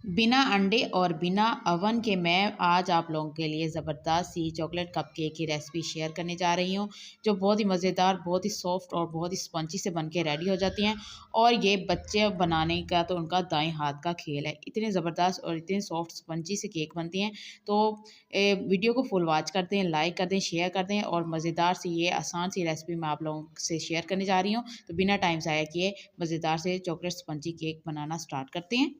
बिना अंडे और बिना अवन के मैं आज आप लोगों के लिए ज़बरदस्त सी चॉकलेट कप केक की रेसिपी शेयर करने जा रही हूँ, जो बहुत ही मज़ेदार, बहुत ही सॉफ्ट और बहुत ही स्पंजी से बन के रेडी हो जाती हैं। और ये बच्चे बनाने का तो उनका दाएं हाथ का खेल है। इतने ज़बरदस्त और इतने सॉफ्ट स्पंजी से केक बनती हैं। तो वीडियो को फुल वॉच कर दें, लाइक कर दें, शेयर कर दें और मज़ेदार सी ये आसान सी रेसिपी मैं आप लोगों से शेयर करने जा रही हूँ। तो बिना टाइम ज़ाया किए मज़ेदार से चॉकलेट स्पंजी केक बनाना स्टार्ट करते हैं।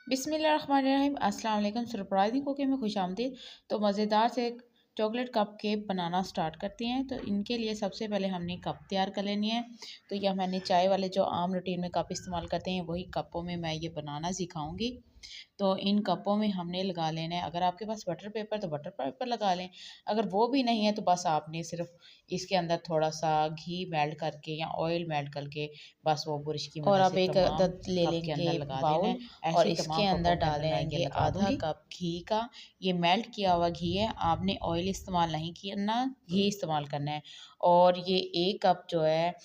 बिस्मिल्लाहिर्रहमानिर्रहीम, अस्सलाम वालेकुम। सरप्राइजिंग कुकिंग में खुशामदीद। तो मज़ेदार से चॉकलेट कप केक बनाना स्टार्ट करते हैं। तो इनके लिए सबसे पहले हमने कप तैयार कर लेनी है। तो यह मैंने चाय वाले जो आम रूटीन में कप इस्तेमाल करते हैं वही कपों में मैं ये बनाना सिखाऊंगी। तो इन कपों में हमने लगा लेना है, अगर आपके पास बटर पेपर तो बटर पेपर लगा लें, अगर वो भी नहीं है तो बस आपने सिर्फ इसके अंदर थोड़ा सा घी मेल्ट करके या ऑयल मेल्ट करके बस वो बुरश की और मदद आप से एक तमाम अदद ले कप के अंदर लेंगे लगा देना बाउल है। और ऐसे इसके तमाम अंदर कपों के अंदर मैं ये डालेंगे लगा आधा दूंगी। कप घी का। ये मेल्ट किया हुआ घी है, आपने ऑयल इस्तेमाल नहीं करना, घी इस्तेमाल करना है। और ये एक कप जो है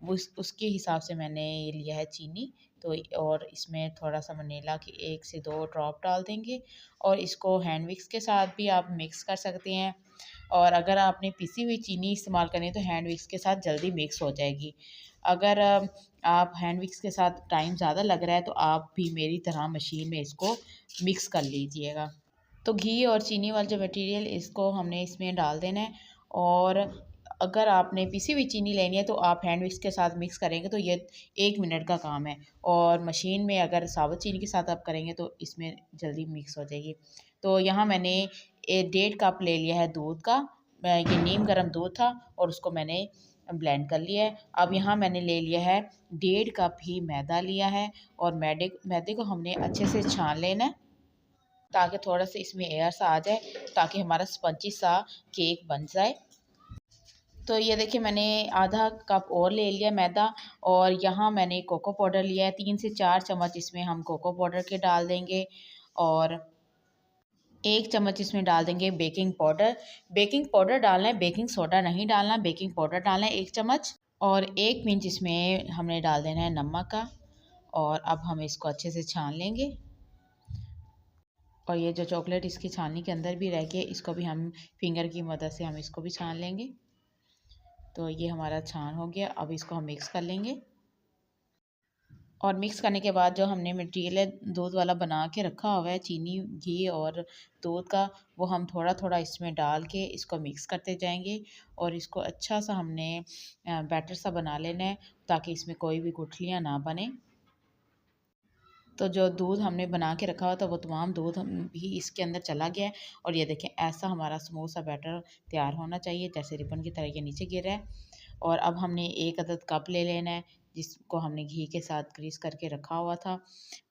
उसके हिसाब से मैंने ये लिया है चीनी। तो और इसमें थोड़ा सा वनीला की 1 से 2 ड्रॉप डाल देंगे और इसको हैंड विक्स के साथ भी आप मिक्स कर सकते हैं। और अगर आपने पिसी हुई चीनी इस्तेमाल करनी है तो हैंड विक्स के साथ जल्दी मिक्स हो जाएगी। अगर आप हैंड विक्स के साथ टाइम ज़्यादा लग रहा है तो आप भी मेरी तरह मशीन में इसको मिक्स कर लीजिएगा। तो घी और चीनी वाला जो मटेरियल इसको हमने इसमें डाल देना है। और अगर आपने पिसी हुई चीनी लेनी है तो आप हैंड विक्स के साथ मिक्स करेंगे तो ये 1 मिनट का काम है। और मशीन में अगर साबुत चीनी के साथ आप करेंगे तो इसमें जल्दी मिक्स हो जाएगी। तो यहाँ मैंने 1.5 कप ले लिया है दूध का। ये नीम गर्म दूध था और उसको मैंने ब्लेंड कर लिया है। अब यहाँ मैंने ले लिया है 1.5 कप ही मैदा लिया है। और मैदे को हमने अच्छे से छान लेना है ताकि थोड़ा सा इसमें एयर सा आ जाए, ताकि हमारा स्पंजी सा केक बन जाए। तो ये देखिए मैंने आधा कप और ले लिया मैदा। और यहाँ मैंने कोको पाउडर लिया है, 3 से 4 चम्मच इसमें हम कोको पाउडर के डाल देंगे। और 1 चम्मच इसमें डाल देंगे बेकिंग पाउडर। बेकिंग पाउडर डालना है, बेकिंग सोडा नहीं डालना, बेकिंग पाउडर डालना है 1 चम्मच। और 1 पिंच इसमें हमने डाल देना है नमक का। और अब हम इसको अच्छे से छान लेंगे। और ये जो चॉकलेट इसकी छाननी के अंदर भी रह गई, इसको भी हम फिंगर की मदद से हम इसको भी छान लेंगे। तो ये हमारा छान हो गया। अब इसको हम मिक्स कर लेंगे। और मिक्स करने के बाद जो हमने मटीरियल दूध वाला बना के रखा हुआ है, चीनी, घी और दूध का, वो हम थोड़ा थोड़ा इसमें डाल के इसको मिक्स करते जाएंगे। और इसको अच्छा सा हमने बैटर सा बना लेना है ताकि इसमें कोई भी गुठलियाँ ना बने। तो जो दूध हमने बना के रखा हुआ था वो तमाम दूध भी इसके अंदर चला गया है। और ये देखें ऐसा हमारा स्मूथ सा बैटर तैयार होना चाहिए, जैसे रिबन की तरह ये नीचे गिर रहा है। और अब हमने 1 अदद कप ले लेना है जिसको हमने घी के साथ ग्रीस करके रखा हुआ था।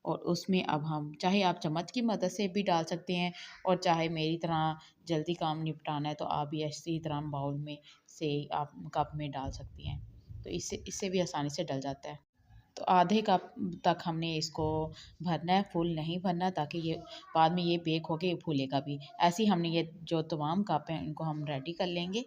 और उसमें अब हम चाहे आप चम्मच की मदद से भी डाल सकते हैं, और चाहे मेरी तरह जल्दी काम निपटाना है तो आप भी इसी तरह बाउल में से आप कप में डाल सकती हैं। तो इससे भी आसानी से डल जाता है। तो आधे कप तक हमने इसको भरना है, फुल नहीं भरना, ताकि ये बाद में ये बेक होके ये फूलेगा भी। ऐसे ही हमने ये जो तमाम कप हैं इनको हम रेडी कर लेंगे।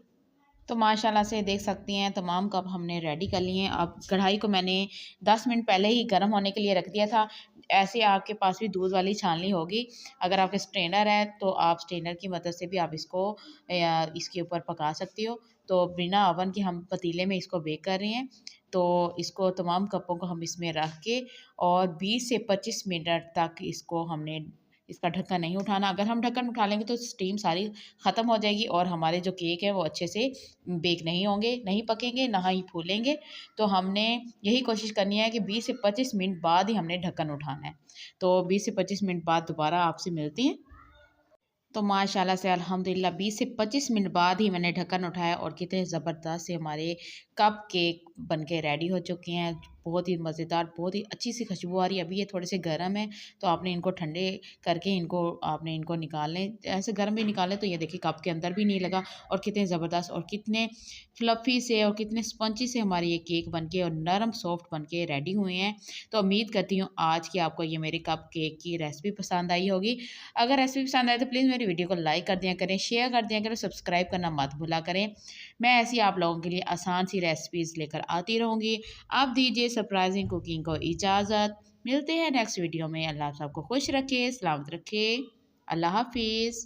तो माशाल्लाह से देख सकती हैं तमाम कप हमने रेडी कर लिए हैं। अब कढ़ाई को मैंने 10 मिनट पहले ही गर्म होने के लिए रख दिया था। ऐसे आपके पास भी दूध वाली छाननी होगी। अगर आपके स्ट्रेनर है तो आप स्ट्रेनर की मदद से भी आप इसको इसके ऊपर पका सकती हो। तो बिना ओवन के हम पतीले में इसको बेक कर रहे हैं। तो इसको तमाम कपों को हम इसमें रख के और 20 से 25 मिनट तक इसको हमने इसका ढक्कन नहीं उठाना। अगर हम ढक्कन उठा लेंगे तो स्टीम सारी ख़त्म हो जाएगी और हमारे जो केक है वो अच्छे से बेक नहीं होंगे, नहीं पकेंगे, ना ही फूलेंगे। तो हमने यही कोशिश करनी है कि 20 से 25 मिनट बाद ही हमने ढक्कन उठाना है। तो 20 से 25 मिनट बाद दोबारा आपसे मिलती हैं। तो माशाल्लाह से अल्हम्दुलिल्लाह 20 से 25 मिनट बाद ही मैंने ढक्कन उठाया और कितने ज़बरदस्त से हमारे कप केक बनके रेडी हो चुके हैं। बहुत ही मज़ेदार, बहुत ही अच्छी सी खुशबू आ रही है। अभी ये थोड़े से गर्म है तो आपने इनको ठंडे करके आपने इनको निकाल लें। ऐसे गर्म भी निकालें तो ये देखिए कप के अंदर भी नहीं लगा। और कितने ज़बरदस्त और कितने फ्लफ़ी से और कितने स्पंजी से हमारे ये केक बनके और नरम सॉफ्ट बनके रेडी हुए हैं। तो उम्मीद करती हूँ आज की आपको ये मेरे कप केक की रेसिपी पसंद आई होगी। अगर रेसिपी पसंद आए तो प्लीज़ मेरी वीडियो को लाइक कर दिया करें, शेयर कर दिया करें, सब्सक्राइब करना मत भूला करें। मैं ऐसी आप लोगों के लिए आसान सी रेसिपीज़ लेकर आती रहूँगी। आप दीजिए सरप्राइजिंग कुकिंग को इजाज़त। मिलते हैं नेक्स्ट वीडियो में। अल्लाह आप सबको खुश रखे, सलामत रखे। अल्लाह हाफिज़।